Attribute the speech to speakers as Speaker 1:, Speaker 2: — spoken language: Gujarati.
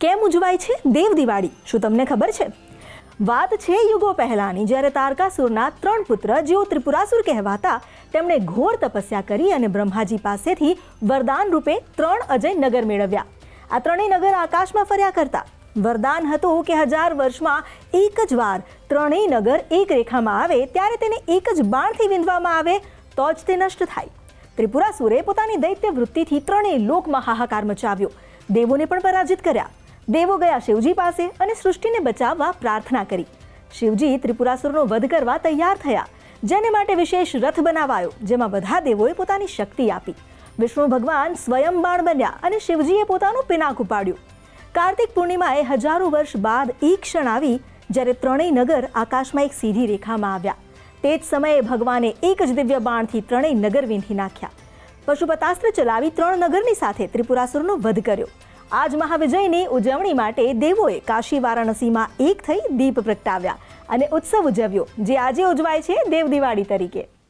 Speaker 1: કેમ ઉજવાય છે દેવ દિવાળી? શું તમને ખબર છે? વાત છે યુગો પહેલાંની, જ્યારે તારકાસુરના 3 પુત્ર, જેઓ ત્રિપુરાસુર કહેવાતા, તેમણે ઘોર તપસ્યા કરી અને બ્રહ્માજી પાસેથી વરદાન રૂપે 3 અજય નગર મેળવ્યા. આ ત્રણેય નગર આકાશમાં ફર્યા કરતા. વરદાન હતું કે 1000 વર્ષમાં એક જ વાર ત્રણેય નગર એક રેખામાં આવે ત્યારે તેને એક જ બાણથી વિંધવામાં આવે તો જ તે નષ્ટ થાય. ત્રિપુરાસુરે પોતાની દૈત્ય વૃત્તિથી ત્રણેય લોકમાં હાહાકાર મચાવ્યો. દેવોને પણ પરાજિત કર્યા. દેવો ગયા શિવજી પાસે અને સૃષ્ટિને બચાવવા પ્રાર્થના કરી. શિવજી ત્રિપુરાસુરનો વધ કરવા તૈયાર થયા, જેને માટે વિશેષ રથ બનાવાયો, જેમાં બધા દેવોએ પોતાની શક્તિ આપી. વિષ્ણુ ભગવાન સ્વયં બાણ બન્યા અને શિવજીએ પોતાનું પિનાક ઉપાડ્યું. કાર્તિક પૂર્ણિમાએ હજારો વર્ષ બાદ એક ક્ષણ આવી જ્યારે ત્રણેય નગર આકાશમાં એક સીધી રેખામાં આવ્યા. તે જ સમયે ભગવાને એક જ દિવ્ય બાણથી ત્રણેય નગર વીંધી નાખ્યા. પશુપતાસ્ત્ર ચલાવી 3 નગરની સાથે ત્રિપુરાસુરનો વધ કર્યો. આજ મહાવિજયની ઉજવણી માટે દેવોએ કાશી વારાણસીમાં એક થઈ દીપ પ્રગટાવ્યા અને ઉત્સવ ઉજવ્યો, જે આજે ઉજવાય છે દેવ દિવાળી તરીકે.